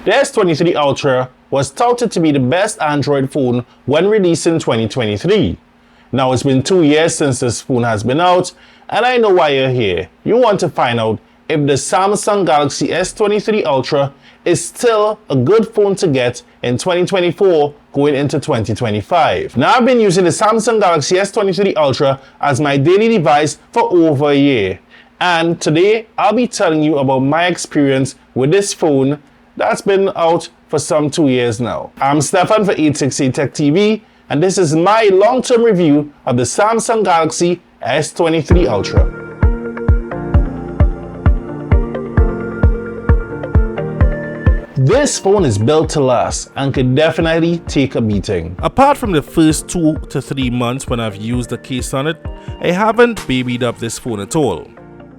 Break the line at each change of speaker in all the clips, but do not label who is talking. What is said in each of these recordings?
The S23 Ultra was touted to be the best Android phone when released in 2023. Now it's been 2 years since this phone has been out, and I know why you're here. You want to find out if the Samsung Galaxy S23 Ultra is still a good phone to get in 2024 going into 2025. Now I've been using the Samsung Galaxy S23 Ultra as my daily device for over a year. And today I'll be telling you about my experience with this phone that's been out for some 2 years now. I'm Stefan for 868 Tech TV, and this is my long-term review of the Samsung Galaxy S23 Ultra. This phone is built to last and could definitely take a beating. Apart from the first 2 to 3 months when I've used the case on it, I haven't babied up this phone at all.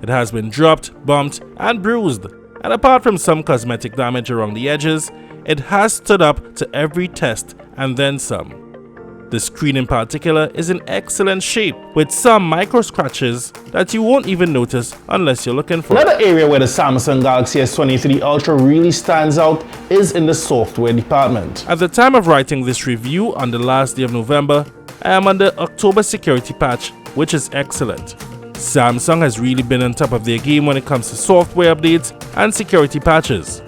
It has been dropped, bumped, and bruised, and apart from some cosmetic damage around the edges, it has stood up to every test and then some. The screen in particular is in excellent shape, with some micro scratches that you won't even notice unless you're looking for it. Another area where the Samsung Galaxy S23 Ultra really stands out is in the software department. At the time of writing this review on the last day of November, I am on the October security patch, which is excellent. Samsung has really been on top of their game when it comes to software updates and security patches.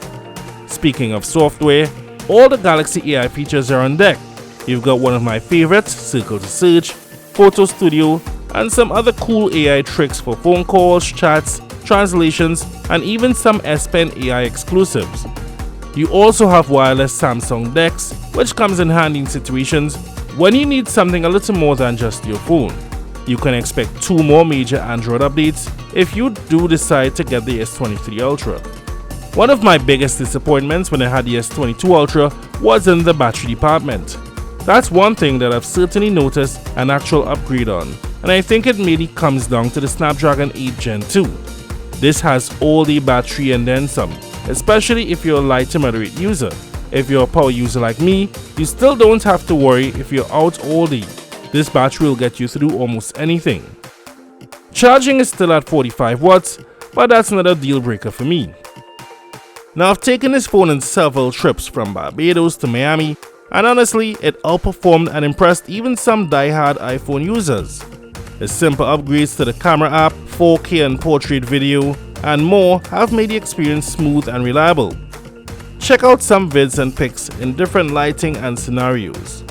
Speaking of software, all the Galaxy AI features are on deck. You've got one of my favorites, Circle to Search, Photo Studio, and some other cool AI tricks for phone calls, chats, translations, and even some S Pen AI exclusives. You also have wireless Samsung DeX, which comes in handy in situations when you need something a little more than just your phone. You can expect 2 more major Android updates if you do decide to get the S23 Ultra. One of my biggest disappointments when I had the S22 Ultra was in the battery department. That's one thing that I've certainly noticed an actual upgrade on, and I think it mainly comes down to the Snapdragon 8 Gen 2. This has all the battery and then some, especially if you're a light to moderate user. If you're a power user like me, you still don't have to worry if you're out all day. This battery will get you through almost anything. Charging is still at 45 watts, but that's not a deal breaker for me. Now I've taken this phone on several trips from Barbados to Miami, and honestly, it outperformed and impressed even some die-hard iPhone users. The simple upgrades to the camera app, 4K and portrait video, and more have made the experience smooth and reliable. Check out some vids and pics in different lighting and scenarios.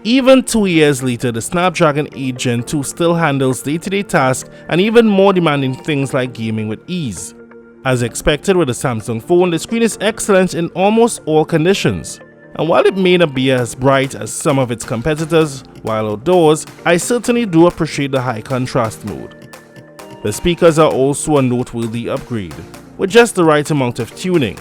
Even 2 years later, the Snapdragon 8 Gen 2 still handles day-to-day tasks and even more demanding things like gaming with ease. As expected with a Samsung phone, the screen is excellent in almost all conditions. And while it may not be as bright as some of its competitors while outdoors, I certainly do appreciate the high contrast mode. The speakers are also a noteworthy upgrade, with just the right amount of tuning.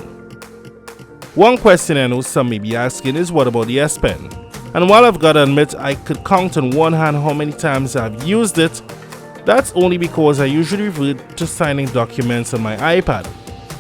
One question I know some may be asking is what about the S Pen? And while I've got to admit I could count on one hand how many times I've used it, that's only because I usually revert to signing documents on my iPad.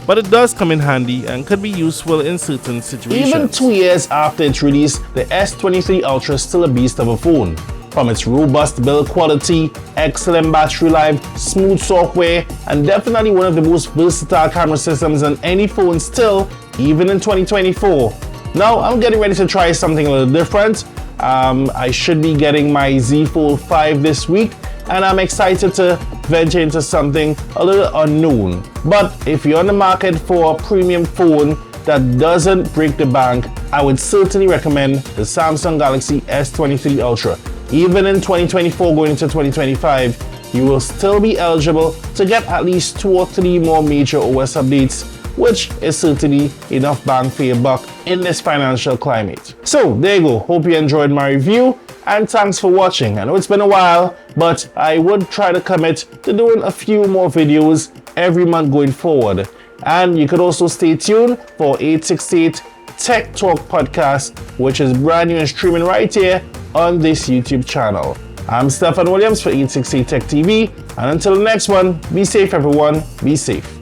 But it does come in handy and could be useful in certain situations.
Even 2 years after its release, the S23 Ultra is still a beast of a phone. From its robust build quality, excellent battery life, smooth software, and definitely one of the most versatile camera systems on any phone still, even in 2024. Now I'm getting ready to try something a little different. I should be getting my Z Fold 5 this week, and I'm excited to venture into something a little unknown. But if you're on the market for a premium phone that doesn't break the bank, I would certainly recommend the Samsung Galaxy S23 Ultra. Even in 2024 going into 2025, you will still be eligible to get at least 2 or 3 more major OS updates, which is certainly enough bang for your buck in this financial climate. So there you go, hope you enjoyed my review, and thanks for watching. I know it's been a while, but I would try to commit to doing a few more videos every month going forward. And you could also stay tuned for 868 Tech Talk podcast, which is brand new and streaming right here on this YouTube channel. I'm Stefan Williams for 868 Tech TV, and until the next one, be safe everyone, be safe.